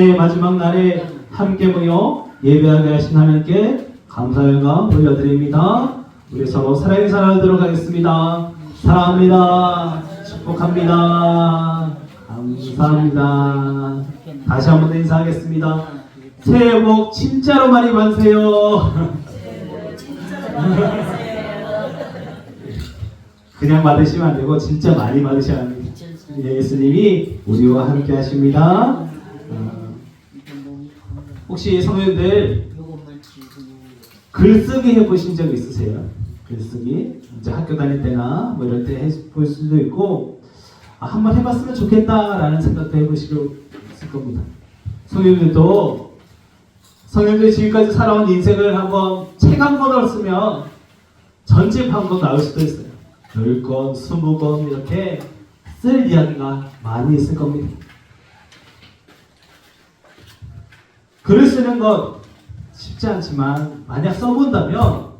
새해 마지막 날에 함께 모여 예배하게 하신 하나님께 감사의 영광 올려드립니다. 우리 서로 사랑의 살아가도록 하겠습니다. 사랑합니다. 축복합니다. 감사합니다. 다시 한 번 더 인사하겠습니다. 새해 복 진짜로 많이 받으세요. 그냥 받으시면 안 되고 진짜 많이 받으셔야 합니다. 예수님이 우리와 함께 하십니다. 혹시 성도님들 글쓰기 해보신 적 있으세요? 글쓰기 이제 학교 다닐 때나 뭐 이럴 때 해볼 수도 있고 한번 해봤으면 좋겠다라는 생각도 해보시고 있을 겁니다. 성도님들도 성도님들이 지금까지 살아온 인생을 한번 책 한 권을 쓰면 전집 한 권 나올 수도 있어요. 10권, 20권 이렇게 쓸 이야기가 많이 있을 겁니다. 글을 쓰는 것 쉽지 않지만 만약 써본다면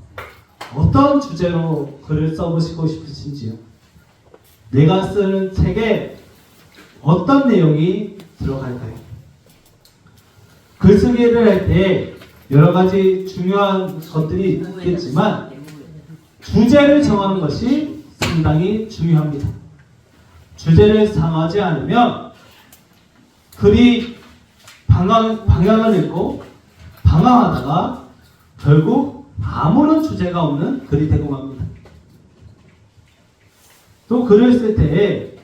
어떤 주제로 글을 써보시고 싶으신지요? 내가 쓰는 책에 어떤 내용이 들어갈까요? 글쓰기를 할 때 여러 가지 중요한 것들이 있겠지만 주제를 정하는 것이 상당히 중요합니다. 주제를 정하지 않으면 글이 방향을 잃고 방황하다가 결국 아무런 주제가 없는 글이 되고 맙니다. 또 글을 쓸 때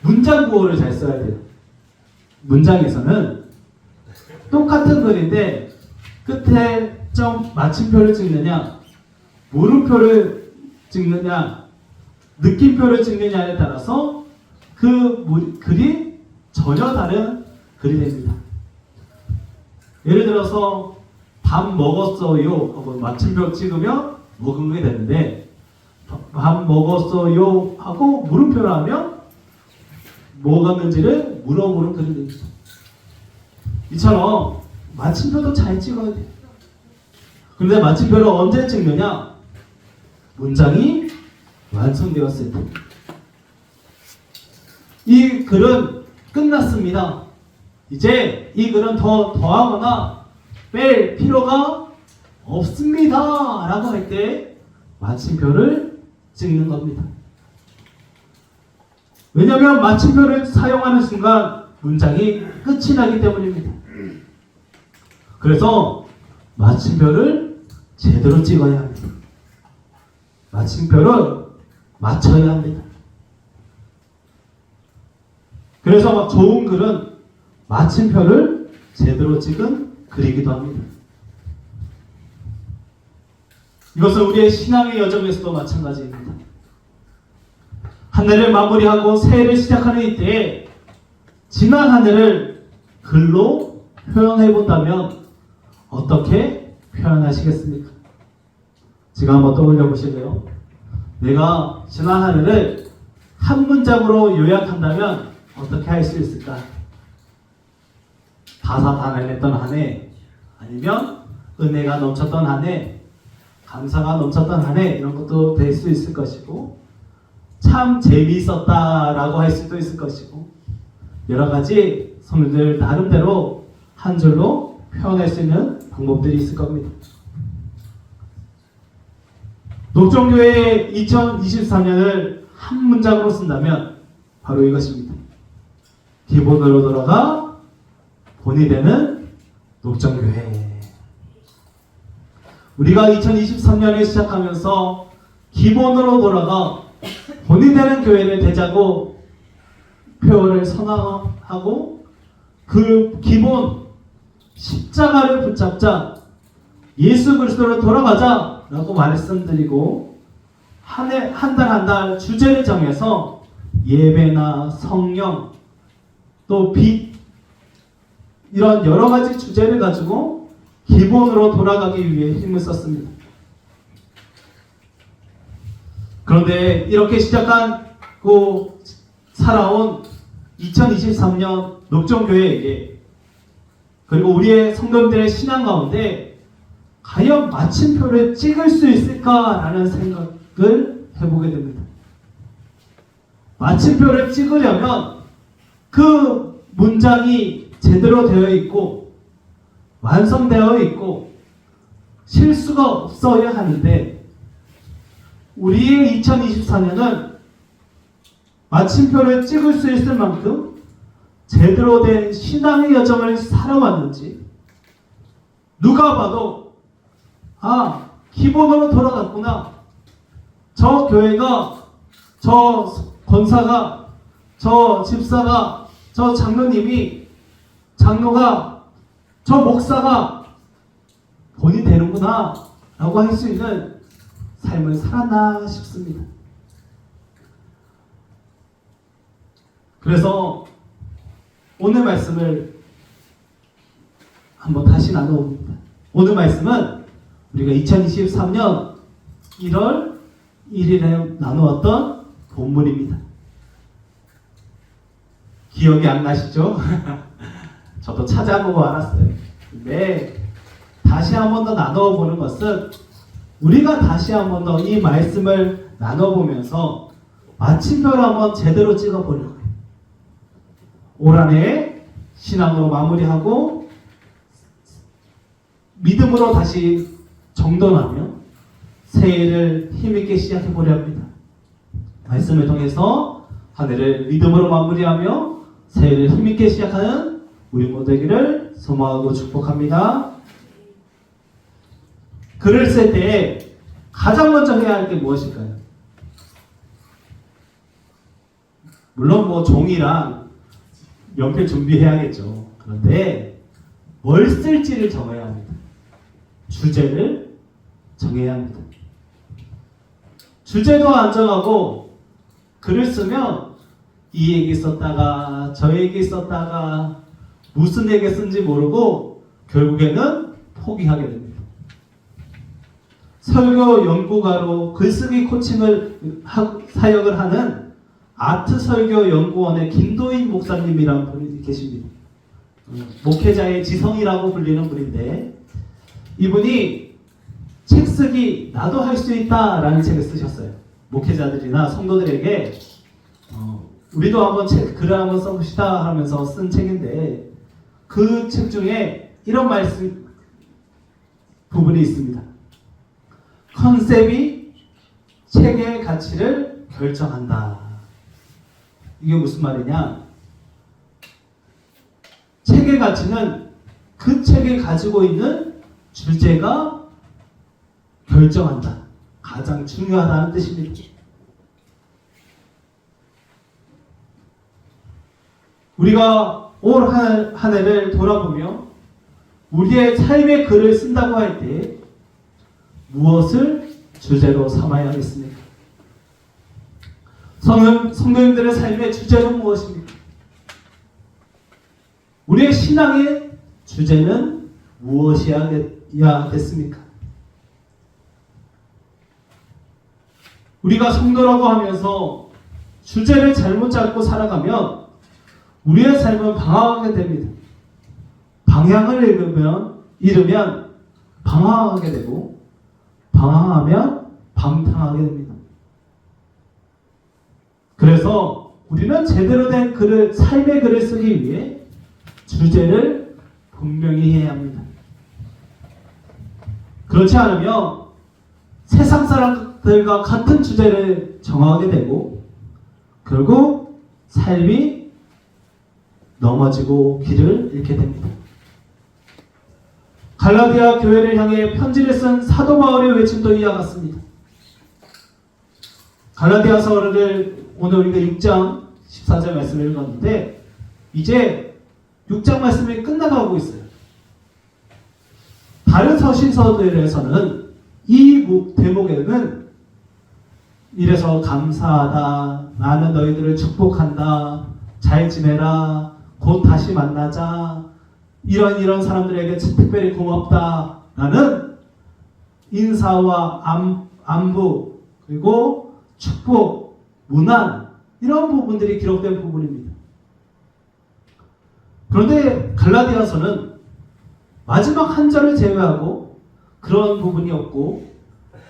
문장 구호를 잘 써야 돼요. 문장에서는 똑같은 글인데 끝에 좀 마침표를 찍느냐 물음표를 찍느냐 느낌표를 찍느냐에 따라서 그 글이 전혀 다른 글이 됩니다. 예를 들어서 밥 먹었어요 하고 마침표 찍으면 먹은 게 되는데 밥 먹었어요 하고 물음표를 하면 먹었는지를 물어보는 글이 됩니다. 이처럼 마침표도 잘 찍어야 돼요. 그런데 마침표를 언제 찍느냐? 문장이 완성되었을 때. 이 글은 끝났습니다. 이제 이 글은 더하거나 뺄 필요가 없습니다 라고 할 때 마침표를 찍는 겁니다. 왜냐하면 마침표를 사용하는 순간 문장이 끝이 나기 때문입니다. 그래서 마침표를 제대로 찍어야 합니다. 마침표를 맞춰야 합니다. 그래서 좋은 글은 마침표를 제대로 찍은 글이기도 합니다. 이것은 우리의 신앙의 여정에서도 마찬가지입니다. 한 해를 마무리하고 새해를 시작하는 이때에 지난 한 해를 글로 표현해 본다면 어떻게 표현하시겠습니까? 지금 한번 떠올려 보실래요? 내가 지난 한 해를 한 문장으로 요약한다면 어떻게 할 수 있을까? 다사다난했던 한 해, 아니면 은혜가 넘쳤던 한 해, 감사가 넘쳤던 한 해, 이런 것도 될 수 있을 것이고 참 재미있었다라고 할 수도 있을 것이고 여러 가지 성도들 나름대로 한 줄로 표현할 수 있는 방법들이 있을 겁니다. 녹정교회의 2023년을 한 문장으로 쓴다면 바로 이것입니다. 기본으로 돌아가 본이 되는 녹정교회. 우리가 2023년을 시작하면서 기본으로 돌아가 본이 되는 교회를 되자고 표현을 선언하고 그 기본 십자가를 붙잡자 예수 그리스도로 돌아가자 라고 말씀드리고 한 달 한 달 주제를 정해서 예배나 성령 또 빛 이런 여러 가지 주제를 가지고 기본으로 돌아가기 위해 힘을 썼습니다. 그런데 이렇게 시작하고 살아온 2023년 녹정교회에게 그리고 우리의 성도님들의 신앙 가운데 과연 마침표를 찍을 수 있을까라는 생각을 해보게 됩니다. 마침표를 찍으려면 그 문장이 제대로 되어 있고 완성되어 있고 실수가 없어야 하는데 우리의 2024년은 마침표를 찍을 수 있을 만큼 제대로 된 신앙의 여정을 살아왔는지 누가 봐도 기본으로 돌아갔구나. 저 교회가, 저 권사가, 저 집사가, 저 장로가, 저 목사가 본이 되는구나 라고 할 수 있는 삶을 살았나 싶습니다. 그래서 오늘 말씀을 한번 다시 나눠봅니다. 오늘 말씀은 우리가 2023년 1월 1일에 나누었던 본문입니다. 기억이 안 나시죠? 저도 찾아보고 알았어요. 근데 다시 한 번 더 나눠보는 것은 우리가 다시 한 번 더 이 말씀을 나눠보면서 마침표를 한번 제대로 찍어보려고 해요. 올 한해 신앙으로 마무리하고 믿음으로 다시 정돈하며 새해를 힘있게 시작해보려 합니다. 말씀을 통해서 한 해를 믿음으로 마무리하며 새해를 힘있게 시작하는 우리 모두 되기를 소망하고 축복합니다. 글을 쓸 때 가장 먼저 해야 할 게 무엇일까요? 물론 종이랑 연필 준비해야겠죠. 그런데 뭘 쓸지를 정해야 합니다. 주제를 정해야 합니다. 주제도 안 정하고 글을 쓰면 이 얘기 썼다가 저 얘기 썼다가 무슨 얘기 쓴지 모르고 결국에는 포기하게 됩니다. 설교 연구가로 글쓰기 코칭을 사역을 하는 아트설교연구원의 김도인 목사님이라는 분이 계십니다. 목회자의 지성이라고 불리는 분인데 이분이 책 쓰기 나도 할 수 있다 라는 책을 쓰셨어요. 목회자들이나 성도들에게 우리도 한번 글을 한번 써봅시다 하면서 쓴 책인데 그 책 중에 이런 말씀 부분이 있습니다. 컨셉이 책의 가치를 결정한다. 이게 무슨 말이냐? 책의 가치는 그 책이 가지고 있는 주제가 결정한다. 가장 중요하다는 뜻입니다. 우리가 올 한 해를 돌아보며 우리의 삶의 글을 쓴다고 할 때 무엇을 주제로 삼아야 하겠습니까? 성도님들의 삶의 주제는 무엇입니까? 우리의 신앙의 주제는 무엇이어야 됐습니까? 우리가 성도라고 하면서 주제를 잘못 잡고 살아가면 우리의 삶은 방황하게 됩니다. 방향을 잃으면 방황하게 되고 방황하면 방탕하게 됩니다. 그래서 우리는 제대로 된 삶의 글을 쓰기 위해 주제를 분명히 해야 합니다. 그렇지 않으면 세상 사람들과 같은 주제를 정하게 되고 결국 삶이 넘어지고 길을 잃게 됩니다. 갈라디아 교회를 향해 편지를 쓴 사도 바울의 외침도 이와 같습니다. 갈라디아서를 오늘 우리가 6장 14절 말씀을 읽었는데 이제 6장 말씀이 끝나가고 있어요. 다른 서신서들에서는 이 대목에는 이래서 감사하다, 나는 너희들을 축복한다, 잘 지내라, 곧 다시 만나자, 이런 사람들에게 특별히 고맙다 라는 인사와 안부 그리고 축복, 문안 이런 부분들이 기록된 부분입니다. 그런데 갈라디아서는 마지막 한 절을 제외하고 그런 부분이 없고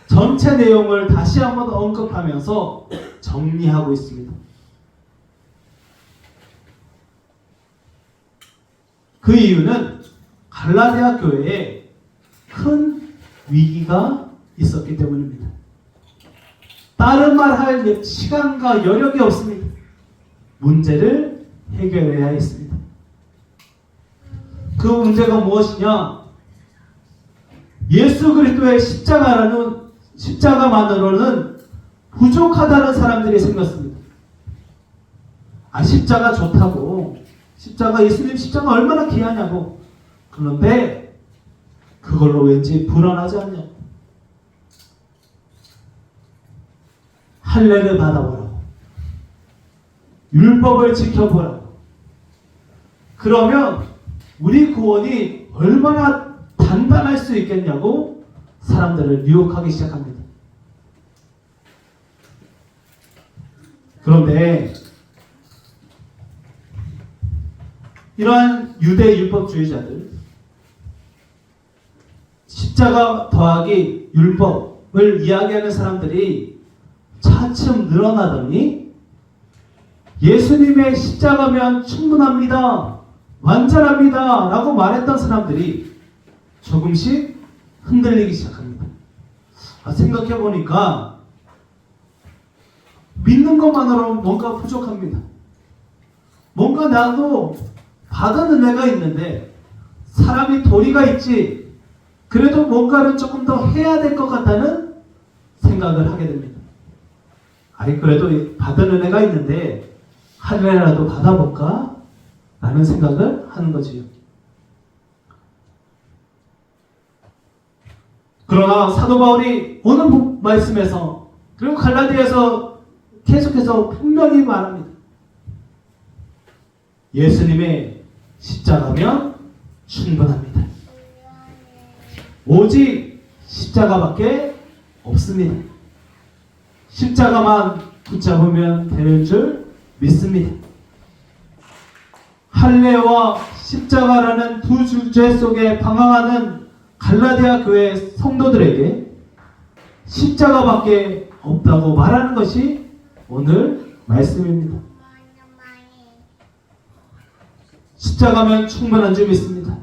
전체 내용을 다시 한번 언급하면서 정리하고 있습니다. 그 이유는 갈라디아 교회에 큰 위기가 있었기 때문입니다. 다른 말 할 시간과 여력이 없습니다. 문제를 해결해야 했습니다. 그 문제가 무엇이냐? 예수 그리스도의 십자가만으로는 부족하다는 사람들이 생겼습니다. 십자가 좋다고, 예수님 십자가 얼마나 귀하냐고. 그런데 그걸로 왠지 불안하지 않냐? 할례를 받아보라고, 율법을 지켜보라고. 그러면 우리 구원이 얼마나 단단할 수 있겠냐고 사람들을 유혹하기 시작합니다. 그런데 이러한 유대 율법주의자들, 십자가 더하기 율법을 이야기하는 사람들이 차츰 늘어나더니 예수님의 십자가면 충분합니다, 완전합니다 라고 말했던 사람들이 조금씩 흔들리기 시작합니다. 생각해보니까 믿는 것만으로 뭔가 부족합니다. 뭔가 나도 받은 은혜가 있는데 사람이 도리가 있지, 그래도 뭔가를 조금 더 해야 될 것 같다는 생각을 하게 됩니다. 그래도 받은 은혜가 있는데 할례라도 받아볼까? 라는 생각을 하는 거지요. 그러나 사도 바울이 오늘 말씀에서, 그리고 갈라디아에서 계속해서 분명히 말합니다. 예수님의 십자가면 충분합니다. 오직 십자가밖에 없습니다. 십자가만 붙잡으면 되는 줄 믿습니다. 할례와 십자가라는 두 주제 속에 방황하는 갈라디아 교회 성도들에게 십자가밖에 없다고 말하는 것이 오늘 말씀입니다. 십자가면 충분한 줄 믿습니다.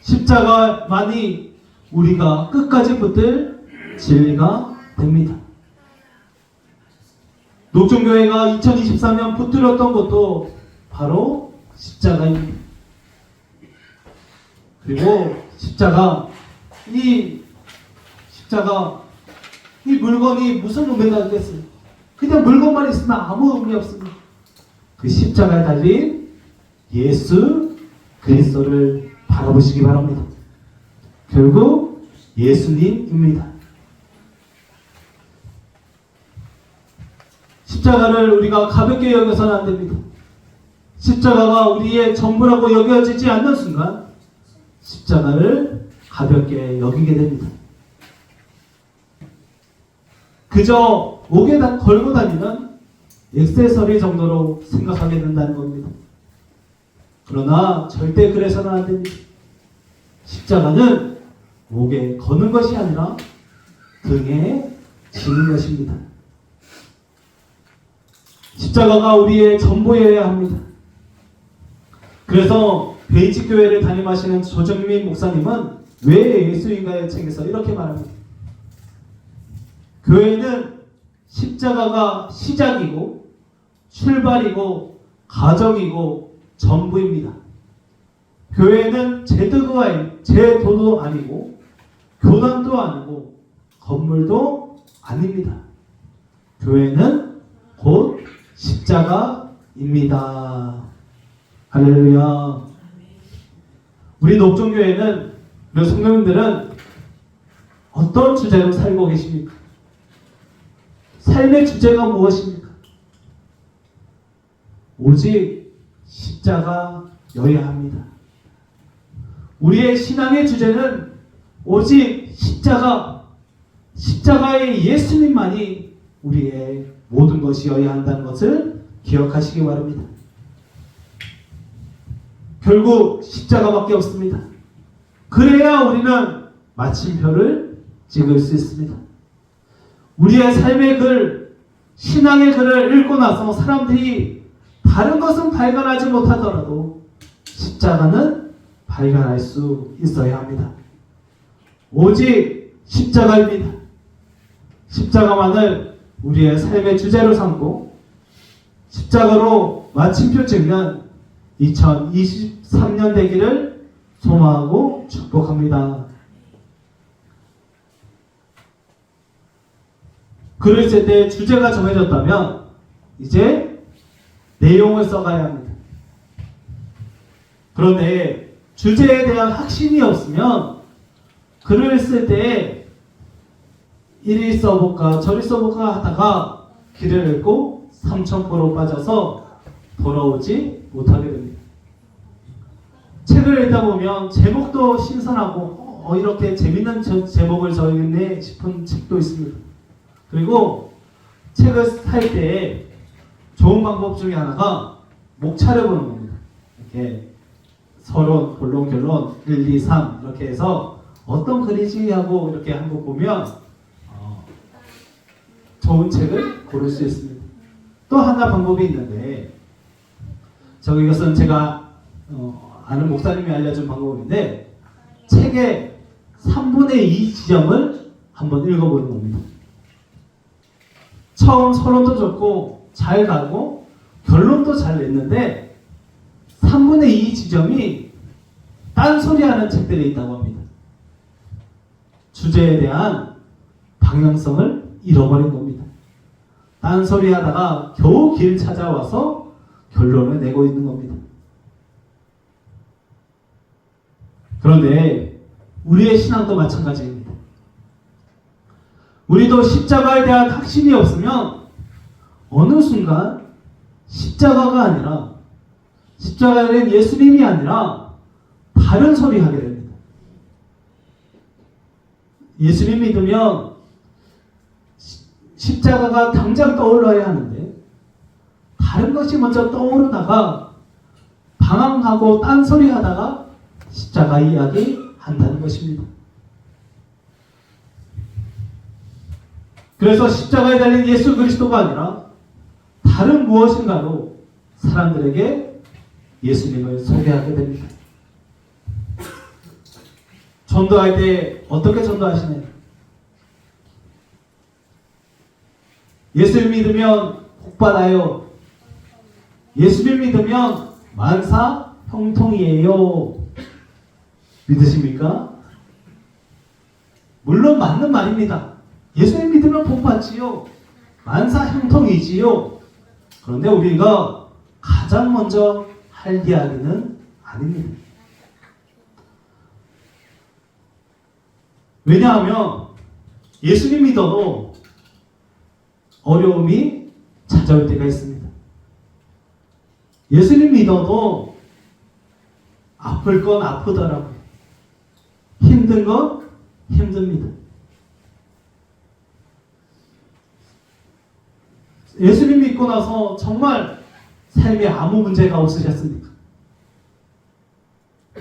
십자가만이 우리가 끝까지 붙들 진리가 됩니다. 녹종교회가 2023년 붙들었던 것도 바로 십자가입니다. 그리고 이 물건이 무슨 의미가 있겠어요? 그냥 물건만 있으면 아무 의미 없습니다. 그 십자가에 달린 예수 그리스도를 바라보시기 바랍니다. 결국 예수님입니다. 십자가를 우리가 가볍게 여겨서는 안 됩니다. 십자가가 우리의 전부라고 여겨지지 않는 순간 십자가를 가볍게 여기게 됩니다. 그저 목에 걸고 다니는 액세서리 정도로 생각하게 된다는 겁니다. 그러나 절대 그래서는 안 됩니다. 십자가는 목에 거는 것이 아니라 등에 지는 것입니다. 십자가가 우리의 전부여야 합니다. 그래서 베이직 교회를 담임하시는 조정민 목사님은 왜 예수인가의 책에서 이렇게 말합니다. 교회는 십자가가 시작이고 출발이고 가정이고 전부입니다. 교회는 제도도 아니고 교단도 아니고 건물도 아닙니다. 교회는 곧 십자가입니다. 할렐루야. 우리 녹종교회는, 우리 성도님들은 어떤 주제로 살고 계십니까? 삶의 주제가 무엇입니까? 오직 십자가여야 합니다. 우리의 신앙의 주제는 오직 십자가의 예수님만이 우리의 모든 것이어야 한다는 것을 기억하시기 바랍니다. 결국 십자가밖에 없습니다. 그래야 우리는 마침표를 찍을 수 있습니다. 우리의 삶의 글, 신앙의 글을 읽고 나서 사람들이 다른 것은 발견하지 못하더라도 십자가는 발견할 수 있어야 합니다. 오직 십자가입니다. 십자가만을 우리의 삶의 주제로 삼고 십자가로 마침표 찍는 2023년 되기를 소망하고 축복합니다. 글을 쓸 때 주제가 정해졌다면 이제 내용을 써가야 합니다. 그런데 주제에 대한 확신이 없으면 글을 쓸 때 이리 써볼까 저리 써볼까 하다가 길을 잃고 삼천포로 빠져서 돌아오지 못하게 됩니다. 책을 읽다 보면 제목도 신선하고 이렇게 재밌는 제목을 적었네 싶은 책도 있습니다. 그리고 책을 살 때 좋은 방법 중에 하나가 목차를 보는 겁니다. 이렇게 서론, 본론, 결론 1, 2, 3 이렇게 해서 어떤 글이지 하고 이렇게 한번 보면 좋은 책을 고를 수 있습니다. 또 하나 방법이 있는데 이것은 제가 아는 목사님이 알려준 방법인데 책의 3분의 2 지점을 한번 읽어보는 겁니다. 처음 서론도 좋고 잘 가고 결론도 잘 냈는데 3분의 2 지점이 딴소리하는 책들이 있다고 합니다. 주제에 대한 방향성을 잃어버린 겁니다. 딴소리하다가 겨우 길 찾아와서 결론을 내고 있는 겁니다. 그런데 우리의 신앙도 마찬가지입니다. 우리도 십자가에 대한 확신이 없으면 어느 순간 십자가가 아니라 십자가에 대한 예수님이 아니라 다른 소리 하게 됩니다. 예수님 믿으면 십자가가 당장 떠올라야 하는데 다른 것이 먼저 떠오르다가 방황하고 딴소리 하다가 십자가 이야기 한다는 것입니다. 그래서 십자가에 달린 예수 그리스도가 아니라 다른 무엇인가로 사람들에게 예수님을 소개하게 됩니다. 전도할 때 어떻게 전도하시나요? 예수님 믿으면 복 받아요. 예수님 믿으면 만사 형통이에요. 믿으십니까? 물론 맞는 말입니다. 예수님 믿으면 복 받지요. 만사 형통이지요. 그런데 우리가 가장 먼저 할 이야기는 아닙니다. 왜냐하면 예수님 믿어도 어려움이 찾아올 때가 있습니다. 예수님 믿어도 아플 건 아프더라고요. 힘든 건 힘듭니다. 예수님 믿고 나서 정말 삶에 아무 문제가 없으셨습니까?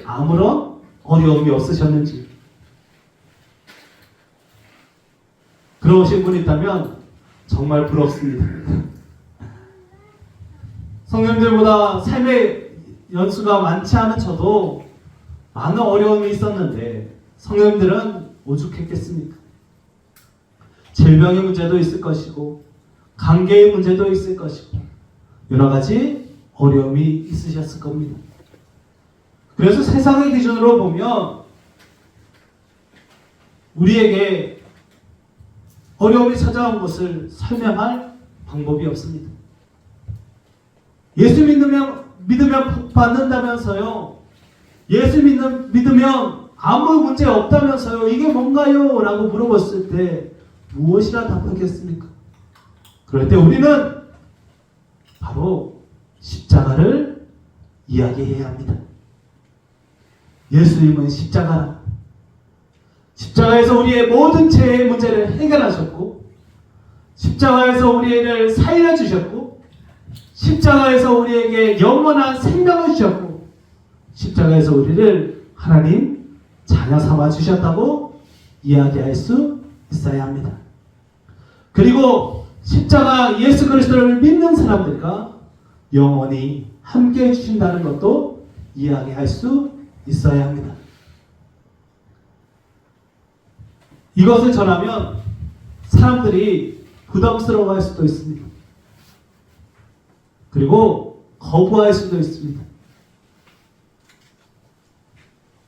아무런 어려움이 없으셨는지. 그러신 분이 있다면 정말 부럽습니다. 성령들보다 삶의 연수가 많지 않은 저도 많은 어려움이 있었는데 성령들은 오죽했겠습니까? 질병의 문제도 있을 것이고 관계의 문제도 있을 것이고 여러 가지 어려움이 있으셨을 겁니다. 그래서 세상의 기준으로 보면 우리에게 어려움이 찾아온 것을 설명할 방법이 없습니다. 예수 믿으면 복 받는다면서요. 예수 믿으면 아무 문제 없다면서요. 이게 뭔가요? 라고 물어봤을 때 무엇이라 답하겠습니까? 그럴 때 우리는 바로 십자가를 이야기해야 합니다. 예수님은 십자가라. 십자가에서 우리의 모든 죄의 문제를 해결하셨고 십자가에서 우리를 살려주셨고 십자가에서 우리에게 영원한 생명을 주셨고 십자가에서 우리를 하나님 자녀 삼아 주셨다고 이야기할 수 있어야 합니다. 그리고 십자가 예수 그리스도를 믿는 사람들과 영원히 함께 해주신다는 것도 이야기할 수 있어야 합니다. 이것을 전하면 사람들이 부담스러워할 수도 있습니다. 그리고 거부할 수도 있습니다.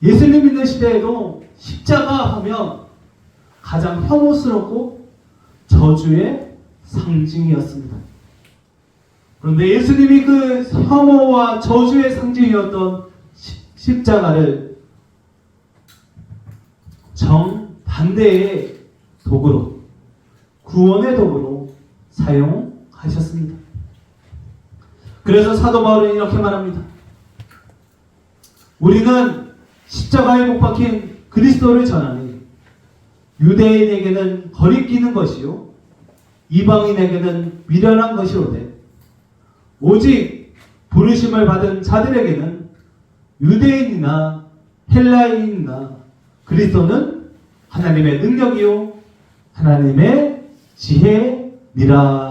예수님 믿는 시대에도 십자가 하면 가장 혐오스럽고 저주의 상징이었습니다. 그런데 예수님이 그 혐오와 저주의 상징이었던 십자가를 정반대의 도구로, 구원의 도구로 사용하셨습니다. 그래서 사도 바울은 이렇게 말합니다. 우리는 십자가에 못 박힌 그리스도를 전하니 유대인에게는 거리끼는 것이요 이방인에게는 미련한 것이로되 오직 부르심을 받은 자들에게는 유대인이나 헬라인이나 그리스도는 하나님의 능력이요 하나님의 지혜니라.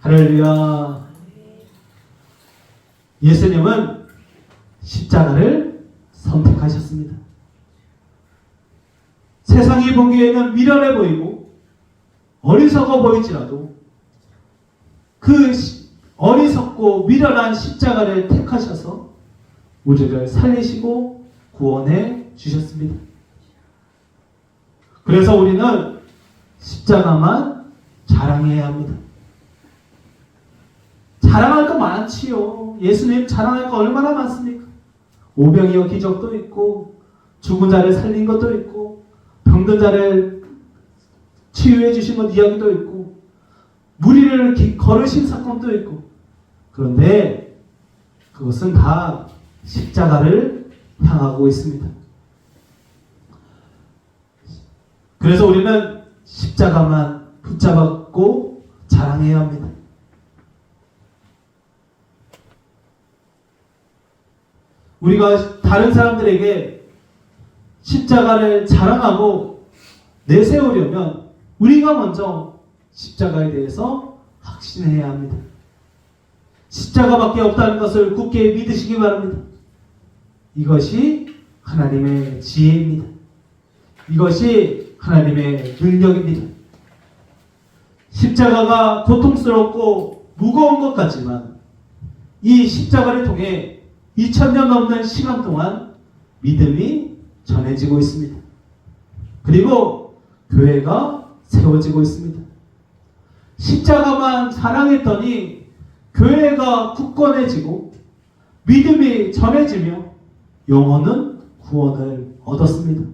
할렐루야. 예수님은 십자가를 선택하셨습니다. 세상이 보기에는 미련해 보이고 어리석어 보일지라도 그 어리석고 미련한 십자가를 택하셔서 우리를 살리시고 구원해 주셨습니다. 그래서 우리는 십자가만 자랑해야 합니다. 자랑할 거 많지요. 예수님 자랑할 거 얼마나 많습니까? 오병이어 기적도 있고 죽은 자를 살린 것도 있고 병든 자를 치유해 주신 것 이야기도 있고 무리를 걸으신 사건도 있고 그런데 그것은 다 십자가를 향하고 있습니다. 그래서 우리는 십자가만 붙잡았고 자랑해야 합니다. 우리가 다른 사람들에게 십자가를 자랑하고 내세우려면 우리가 먼저 십자가에 대해서 확신해야 합니다. 십자가밖에 없다는 것을 굳게 믿으시기 바랍니다. 이것이 하나님의 지혜입니다. 이것이 하나님의 능력입니다. 십자가가 고통스럽고 무거운 것 같지만 이 십자가를 통해 2000년 넘는 시간 동안 믿음이 전해지고 있습니다. 그리고 교회가 세워지고 있습니다. 십자가만 사랑했더니 교회가 굳건해지고 믿음이 전해지며 영혼은 구원을 얻었습니다.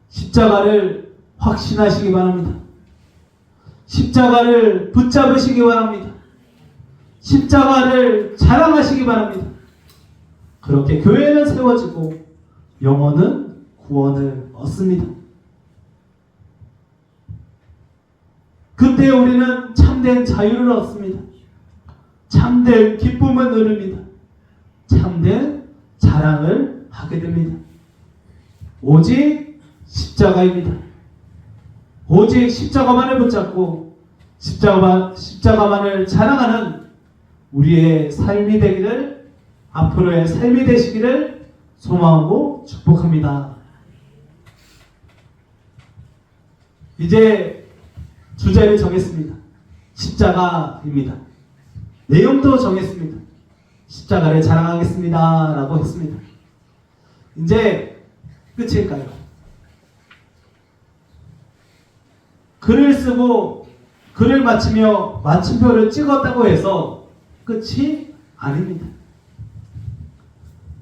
십자가를 확신하시기 바랍니다. 십자가를 붙잡으시기 바랍니다. 십자가를 자랑하시기 바랍니다. 그렇게 교회는 세워지고 영혼은 구원을 얻습니다. 그때 우리는 참된 자유를 얻습니다. 참된 기쁨을 누립니다. 참된 자랑을 하게 됩니다. 오직 십자가입니다. 오직 십자가만을 붙잡고 십자가만을 자랑하는 우리의 삶이 되기를, 앞으로의 삶이 되시기를 소망하고 축복합니다. 이제 주제를 정했습니다. 십자가입니다. 내용도 정했습니다. 십자가를 자랑하겠습니다 라고 했습니다. 이제 끝일까요? 글을 쓰고 글을 마치며 마침표를 찍었다고 해서 끝이 아닙니다.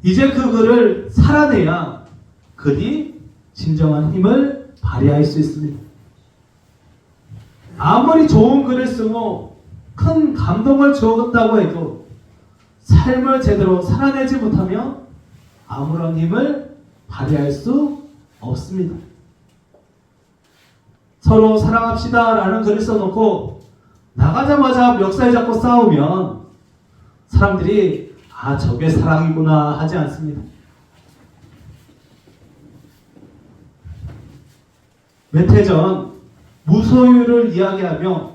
이제 그 글을 살아내야 글이 진정한 힘을 발휘할 수 있습니다. 아무리 좋은 글을 쓰고 큰 감동을 주었다고 해도 삶을 제대로 살아내지 못하면 아무런 힘을 발휘할 수 없습니다. 서로 사랑합시다 라는 글을 써놓고 나가자마자 멱살 잡고 싸우면 사람들이 아 저게 사랑이구나 하지 않습니다. 몇 해 전 무소유를 이야기하며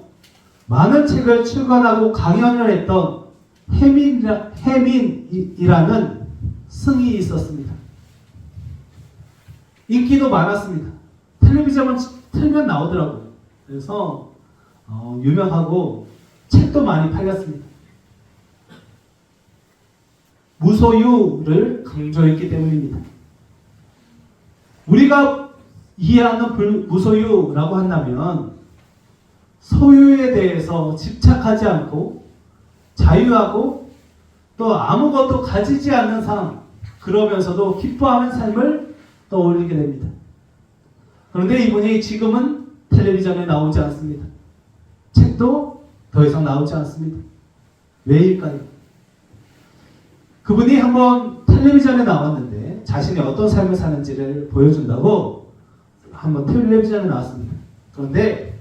많은 책을 출간하고 강연을 했던 해민이라는 승이 있었습니다. 인기도 많았습니다. 텔레비전을 틀면 나오더라고요. 그래서 유명하고 책도 많이 팔렸습니다. 무소유를 강조했기 때문입니다. 우리가 이해하는 무소유라고 한다면 소유에 대해서 집착하지 않고 자유하고 또 아무것도 가지지 않는 삶, 그러면서도 기뻐하는 삶을 떠올리게 됩니다. 그런데 이분이 지금은 텔레비전에 나오지 않습니다. 책도 더 이상 나오지 않습니다. 왜일까요? 그분이 한번 텔레비전에 나왔는데 자신이 어떤 삶을 사는지를 보여준다고 한번 텔레비전에 나왔습니다. 그런데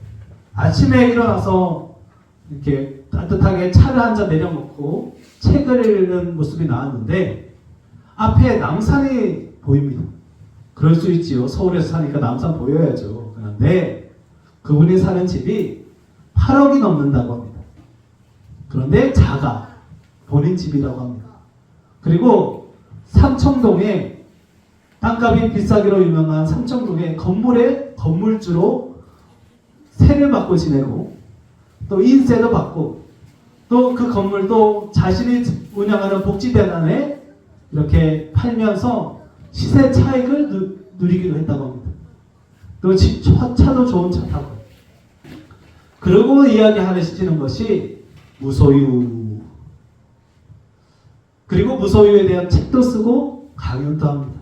아침에 일어나서 이렇게 따뜻하게 차를 한 잔 내려놓고 책을 읽는 모습이 나왔는데 앞에 남산이 보입니다. 그럴 수 있지요. 서울에서 사니까 남산 보여야죠. 그런데 그분이 사는 집이 8억이 넘는다고 합니다. 그런데 작아. 본인 집이라고 합니다. 그리고 삼청동에 땅값이 비싸기로 유명한 삼청동에 건물주로 세를 받고 지내고 또 인세도 받고 또 그 건물도 자신이 운영하는 복지재단에 이렇게 팔면서 시세 차익을 누리기로 했다고 합니다. 또 차도 좋은 차 타고. 그러고 이야기하시는 것이 무소유. 그리고 무소유에 대한 책도 쓰고 강연도 합니다.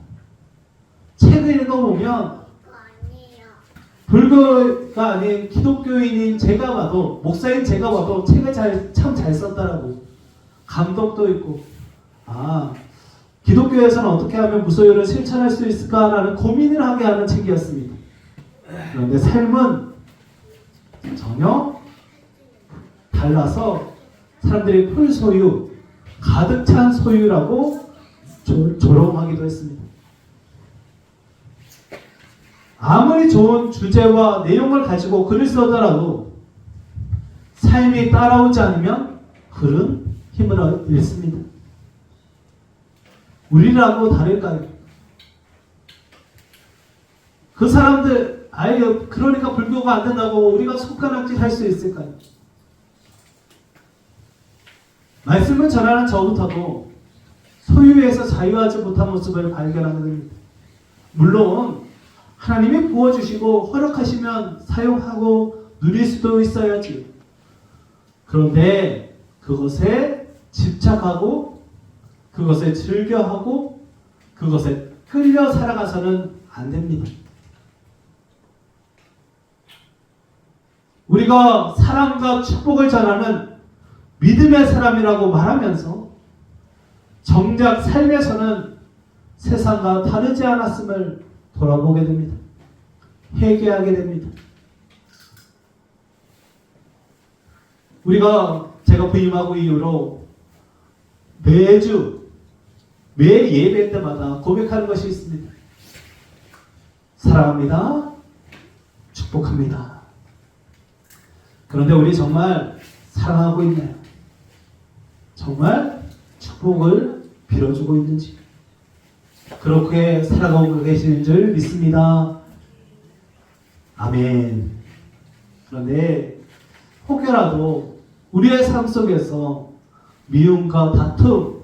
책을 읽어보면 불교가 아닌 기독교인인 제가 봐도, 목사인 제가 봐도 책을 참 잘 썼다라고 감동도 있고, 기독교에서는 어떻게 하면 무소유를 실천할 수 있을까라는 고민을 하게 하는 책이었습니다. 그런데 삶은 전혀 달라서 사람들이 풀소유, 가득 찬 소유라고 조롱하기도 했습니다. 아무리 좋은 주제와 내용을 가지고 글을 쓰더라도 삶이 따라오지 않으면 글은 힘을 잃습니다. 우리라고 다를까요? 그 사람들, 그러니까 불교가 안 된다고 우리가 손가락질 할 수 있을까요? 말씀을 전하는 저부터도 소유에서 자유하지 못한 모습을 발견하게 됩니다. 물론 하나님이 부어주시고 허락하시면 사용하고 누릴 수도 있어야지. 그런데 그것에 집착하고 그것에 즐겨하고 그것에 끌려 살아가서는 안 됩니다. 우리가 사랑과 축복을 전하는 믿음의 사람이라고 말하면서 정작 삶에서는 세상과 다르지 않았음을 돌아보게 됩니다. 회개하게 됩니다. 제가 부임하고 이후로 매 예배 때마다 고백하는 것이 있습니다. 사랑합니다. 축복합니다. 그런데 우리 정말 사랑하고 있나요? 정말 축복을 빌어주고 있는지? 그렇게 살아가고 계시는 줄 믿습니다. 아멘. 그런데 혹여라도 우리의 삶 속에서 미움과 다툼,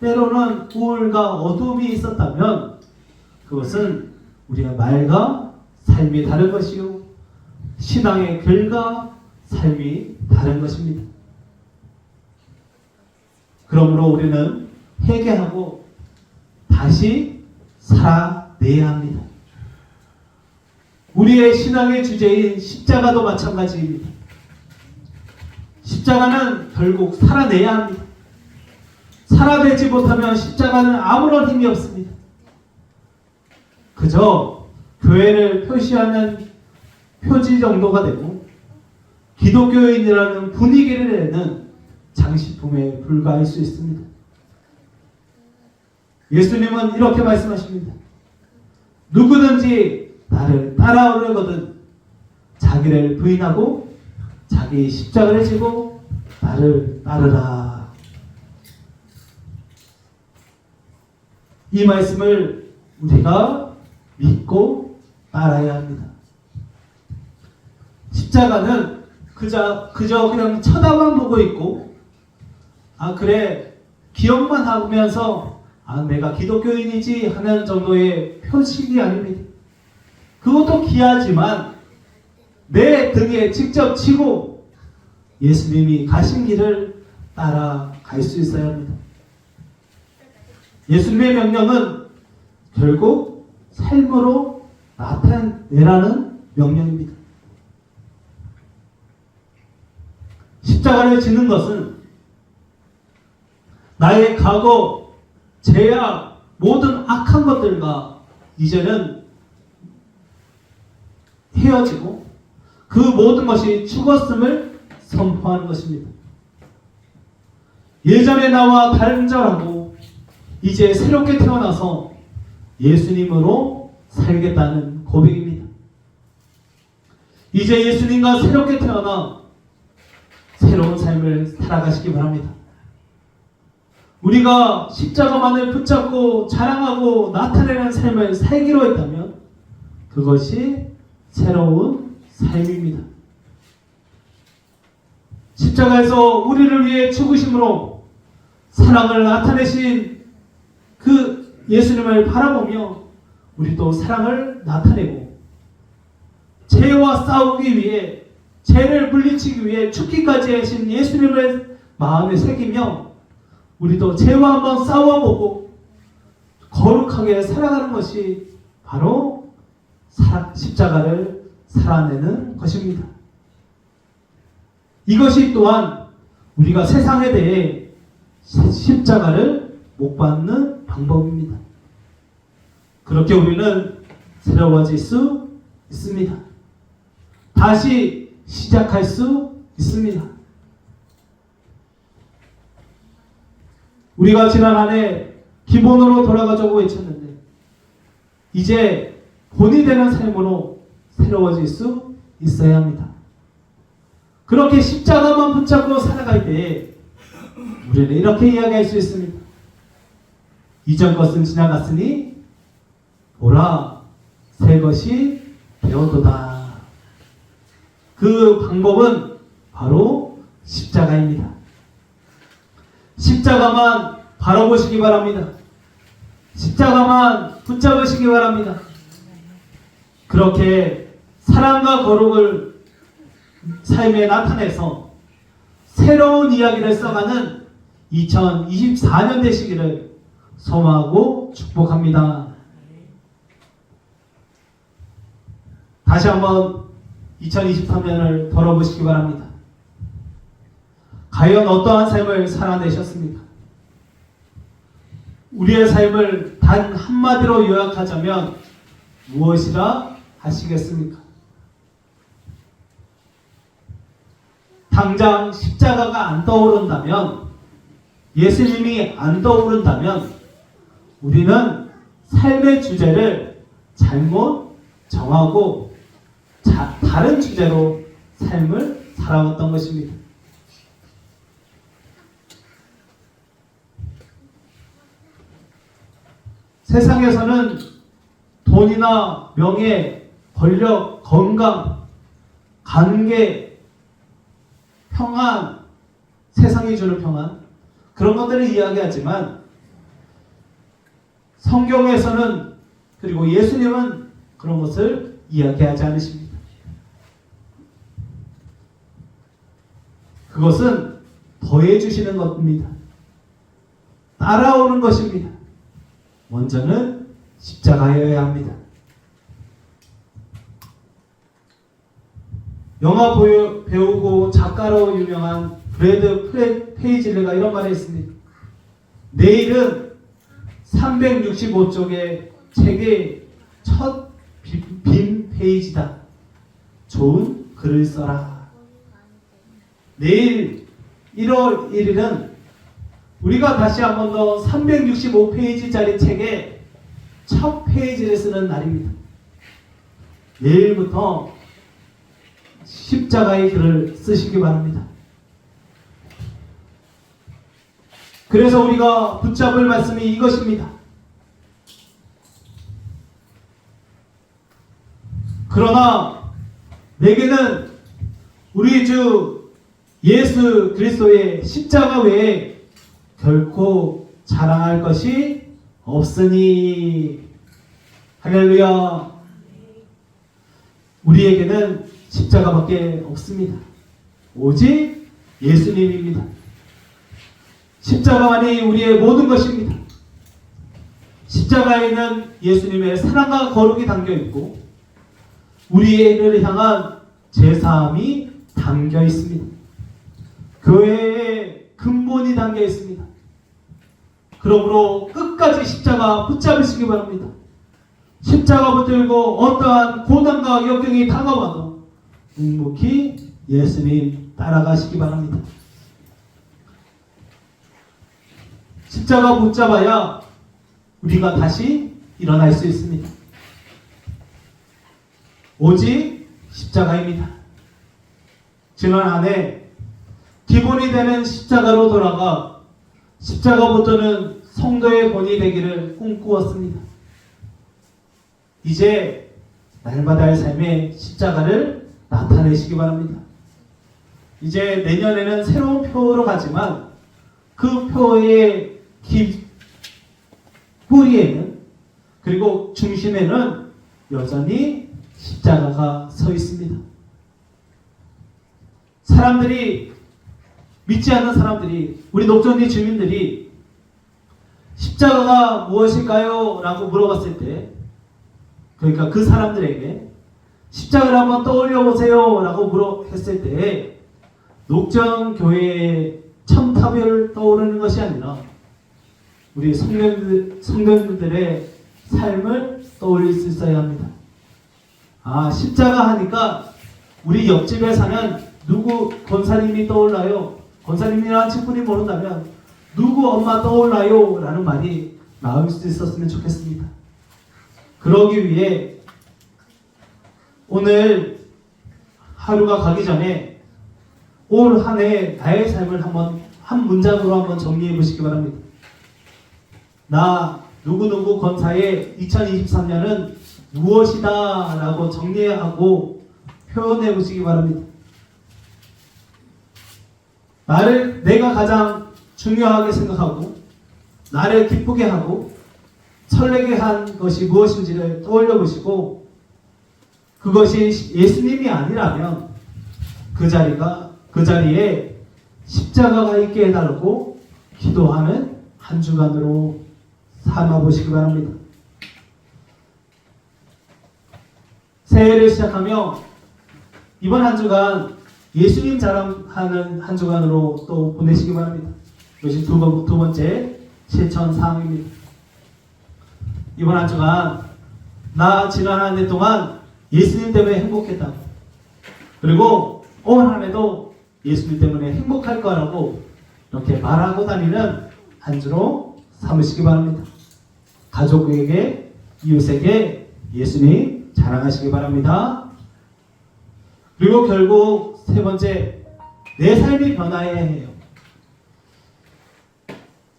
때로는 우울과 어둠이 있었다면 그것은 우리의 말과 삶이 다른 것이요, 신앙의 글과 삶이 다른 것입니다. 그러므로 우리는 회개하고 다시 살아내야 합니다. 우리의 신앙의 주제인 십자가도 마찬가지입니다. 십자가는 결국 살아내야 합니다. 살아내지 못하면 십자가는 아무런 힘이 없습니다. 그저 교회를 표시하는 표지 정도가 되고 기독교인이라는 분위기를 내는 장식품에 불과할 수 있습니다. 예수님은 이렇게 말씀하십니다. 누구든지 나를 따라오려거든 자기를 부인하고 자기 십자가를 지고 나를 따르라. 이 말씀을 우리가 믿고 따라야 합니다. 십자가는 그저 그냥 쳐다만 보고 있고, 그래, 기억만 하면서 내가 기독교인이지 하는 정도의 표식이 아닙니다. 그것도 귀하지만 내 등에 직접 지고 예수님이 가신 길을 따라갈 수 있어야 합니다. 예수님의 명령은 결국 삶으로 나타내라는 명령입니다. 십자가를 지는 것은 나의 과거, 죄악, 모든 악한 것들과 이제는 헤어지고 그 모든 것이 죽었음을 선포하는 것입니다. 예전의 나와 단절하고 이제 새롭게 태어나서 예수님으로 살겠다는 고백입니다. 이제 예수님과 새롭게 태어나 새로운 삶을 살아가시기 바랍니다. 우리가 십자가만을 붙잡고 자랑하고 나타내는 삶을 살기로 했다면 그것이 새로운 삶입니다. 십자가에서 우리를 위해 죽으심으로 사랑을 나타내신 그 예수님을 바라보며 우리도 사랑을 나타내고 죄와 싸우기 위해, 죄를 물리치기 위해 죽기까지 하신 예수님을 마음에 새기며 우리도 죄와 한번 싸워보고 거룩하게 살아가는 것이 바로 십자가를 살아내는 것입니다. 이것이 또한 우리가 세상에 대해 십자가를 못 받는 방법입니다. 그렇게 우리는 새로워질 수 있습니다. 다시 시작할 수 있습니다. 우리가 지난 한 해 기본으로 돌아가자고 외쳤는데 이제 본이 되는 삶으로 새로워질 수 있어야 합니다. 그렇게 십자가만 붙잡고 살아갈 때 우리는 이렇게 이야기할 수 있습니다. 이전 것은 지나갔으니 보라 새 것이 되었도다. 그 방법은 바로 십자가입니다. 십자가만 바라보시기 바랍니다. 십자가만 붙잡으시기 바랍니다. 그렇게 사랑과 거룩을 삶에 나타내서 새로운 이야기를 써가는 2024년 되시기를 소망하고 축복합니다. 다시 한번 2023년을 돌아보시기 바랍니다. 과연 어떠한 삶을 살아내셨습니까? 우리의 삶을 단 한마디로 요약하자면 무엇이라 하시겠습니까? 당장 십자가가 안 떠오른다면, 예수님이 안 떠오른다면 우리는 삶의 주제를 잘못 정하고 다른 주제로 삶을 살아왔던 것입니다. 세상에서는 돈이나 명예, 권력, 건강, 관계, 평안, 세상이 주는 평안, 그런 것들을 이야기하지만 성경에서는, 그리고 예수님은 그런 것을 이야기하지 않으십니다. 그것은 더해주시는 것입니다. 따라오는 것입니다. 먼저는 십자가여야 합니다. 영화 배우고 작가로 유명한 브래드 페이즐리가 이런 말을 했습니다. 내일은 365쪽의 책의 첫 빈 페이지다. 좋은 글을 써라. 내일 1월 1일은 우리가 다시 한 번 더 365페이지짜리 책의 첫 페이지를 쓰는 날입니다. 내일부터 십자가의 글을 쓰시기 바랍니다. 그래서 우리가 붙잡을 말씀이 이것입니다. 그러나 내게는 우리 주 예수 그리스도의 십자가 외에 결코 자랑할 것이 없으니. 할렐루야. 우리에게는 십자가밖에 없습니다. 오직 예수님입니다. 십자가만이 우리의 모든 것입니다. 십자가에는 예수님의 사랑과 거룩이 담겨 있고 우리를 향한 제사함이 담겨 있습니다. 교회의 근본이 담겨 있습니다. 그러므로 끝까지 십자가 붙잡으시기 바랍니다. 십자가 붙들고 어떠한 고난과 역경이 다가와도 묵묵히 예수님 따라가시기 바랍니다. 십자가 붙잡아야 우리가 다시 일어날 수 있습니다. 오직 십자가입니다. 지난 한 해 기본이 되는 십자가로 돌아가 십자가 붙드는 성도의 본이 되기를 꿈꾸었습니다. 이제 날마다의 삶에 십자가를 나타내시기 바랍니다. 이제 내년에는 새로운 표로 가지만 그 표의 뿌리에는 그리고 중심에는 여전히 십자가가 서 있습니다. 사람들이, 믿지 않는 사람들이, 우리 녹전리 주민들이 십자가가 무엇일까요? 라고 물어봤을 때, 그러니까 그 사람들에게 십자가를 한번 떠올려 보세요 라고 했을 때 녹전교회의 첨탑을 떠오르는 것이 아니라 우리 성도님들의 삶을 떠올릴 수 있어야 합니다. 아, 십자가 하니까 우리 옆집에 사는 누구 권사님이 떠올라요. 권사님이라는 친구들이 모른다면 누구 엄마 떠올라요 라는 말이 나올 수 있었으면 좋겠습니다. 그러기 위해 오늘 하루가 가기 전에 올 한 해 나의 삶을 한 문장으로 한번 정리해 보시기 바랍니다. 나 누구누구 권사의 2023년은 무엇이다 라고 정리하고 표현해 보시기 바랍니다. 내가 가장 중요하게 생각하고 나를 기쁘게 하고 설레게 한 것이 무엇인지를 떠올려 보시고 그것이 예수님이 아니라면 그 자리에 십자가가 있게 해달라고 기도하는 한 주간으로 삼아 보시기 바랍니다. 새해를 시작하며 이번 한 주간 예수님 자랑하는 한 주간으로 또 보내시기 바랍니다. 이것이 두 번째 실천 사항입니다. 이번 한 주간 나 지난 한 해 동안 예수님 때문에 행복했다고, 그리고 올 한 해도 예수님 때문에 행복할 거라고 이렇게 말하고 다니는 한 주로 삼으시기 바랍니다. 가족에게, 이웃에게 예수님 자랑하시기 바랍니다. 그리고 결국 세 번째, 내 삶이 변화해야 해요.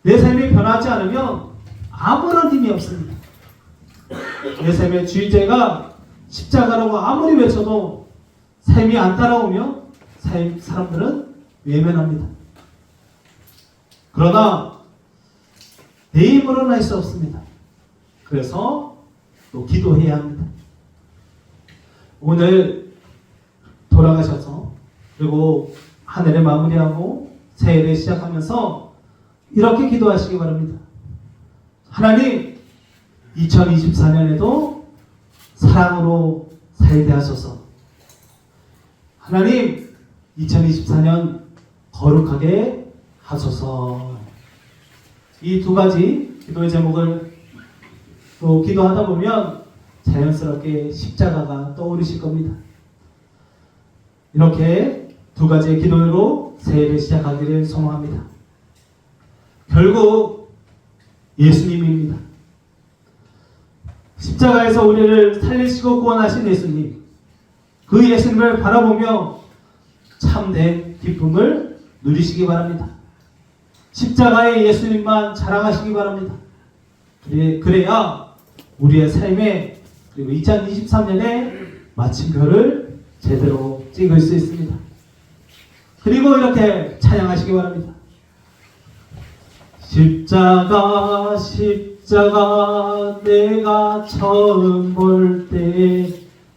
내 삶이 변하지 않으면 아무런 힘이 없습니다. 내 삶의 주의제가 십자가라고 아무리 외쳐도 삶이 안 따라오면 사람들은 외면합니다. 그러나 내 힘으로는 할 수 없습니다. 그래서 또 기도해야 합니다. 오늘 돌아가셔서 그리고 한 해를 마무리하고 새해를 시작하면서 이렇게 기도하시기 바랍니다. 하나님, 2024년에도 사랑으로 살게 하소서. 하나님, 2024년 거룩하게 하소서. 이 두 가지 기도의 제목을 또 기도하다 보면 자연스럽게 십자가가 떠오르실 겁니다. 이렇게 두 가지의 기도로 새해를 시작하기를 소망합니다. 결국 예수님입니다. 십자가에서 우리를 살리시고 구원하신 예수님, 그 예수님을 바라보며 참된 기쁨을 누리시기 바랍니다. 십자가의 예수님만 자랑하시기 바랍니다. 그래야 우리의 삶에, 그리고 2023년에 마침표를 제대로 찍을 수 있습니다. 그리고 이렇게 찬양하시기 바랍니다. 십자가 십자가 내가 처음 볼 때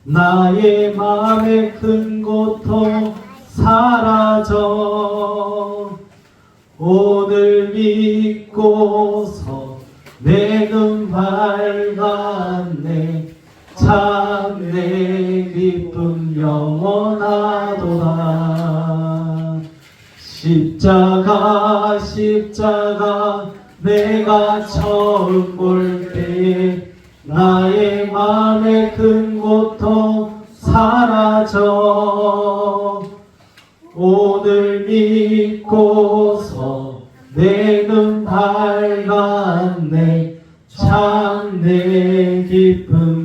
나의 마음의 큰 고통 사라져 오늘 믿고서 내 눈 밝았네 참 내 기쁨 영원하도다 십자가 십자가 내가 처음 볼 때 나의 마음의 큰 고통 사라져 오늘 믿고서 내 눈 밝았네 참 내 기쁨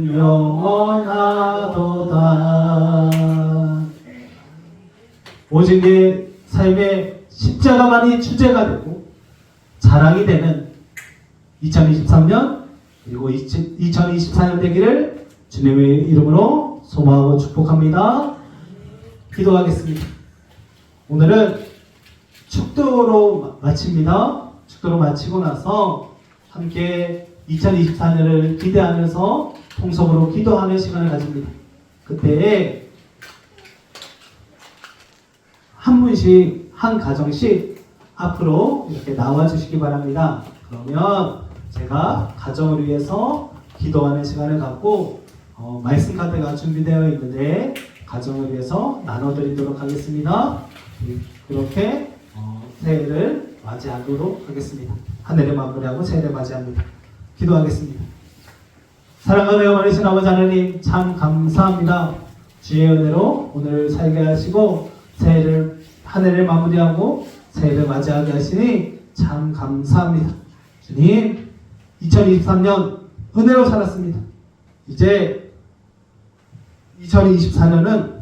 영원하도다 오직 내 삶의 십자가만이 주제가 되고 자랑이 되는 2023년 그리고 2024년 되기를 주님의 이름으로 소망하고 축복합니다. 기도하겠습니다. 오늘은 축도로 마칩니다. 축도로 마치고 나서 함께 2024년을 기대하면서 통성으로 기도하는 시간을 가집니다. 그때 한 분씩 한 가정씩 앞으로 이렇게 나와 주시기 바랍니다. 그러면 제가 가정을 위해서 기도하는 시간을 갖고 말씀 카드가 준비되어 있는데 가정을 위해서 나눠드리도록 하겠습니다. 그렇게 새해를 맞이하도록 하겠습니다. 한 해를 마무리하고 새해를 맞이합니다. 기도하겠습니다. 사랑하는 어머니신 아버지 하나님 참 감사합니다. 주의 은혜로 오늘 살게 하시고 새해를 한 해를 마무리하고 새해를 맞이하게 하시니 참 감사합니다. 주님 2023년 은혜로 살았습니다. 이제 2024년은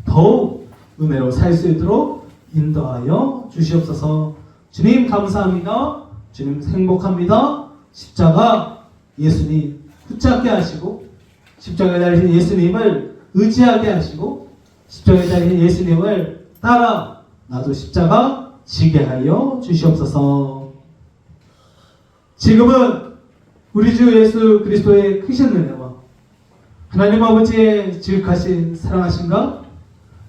더욱 은혜로 살 수 있도록 인도하여 주시옵소서. 주님 감사합니다. 주님 행복합니다. 십자가 예수님 붙잡게 하시고 십자가에 달리신 예수님을 의지하게 하시고 십자가에 달리신 예수님을 따라 나도 십자가 지게 하여 주시옵소서. 지금은 우리 주 예수 그리스도의 크신 은혜와 하나님 아버지의 지극하신 사랑하심과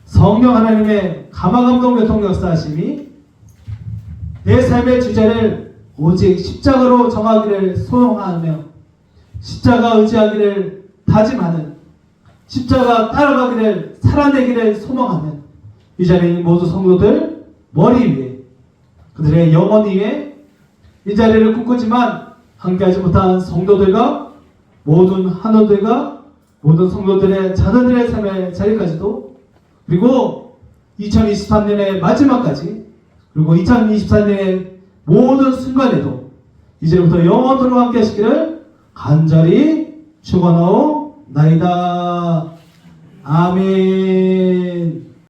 성령 하나님의 감화감동 교통 역사하심이 내 삶의 주제를 오직 십자가로 정하기를 소원하며 십자가 의지하기를 다짐하는 십자가 따라가기를 살아내기를 소망하는 이 자리에 있는 모든 성도들 머리 위에 그들의 영혼 위에 이 자리를 꿈꾸지만 함께하지 못한 성도들과 모든 한우들과 모든 성도들의 자녀들의 삶의 자리까지도 그리고 2023년의 마지막까지 그리고 2024년의 모든 순간에도 이제부터 영원토록 함께 하시기를 간절히 축원하옵나이다. 아멘.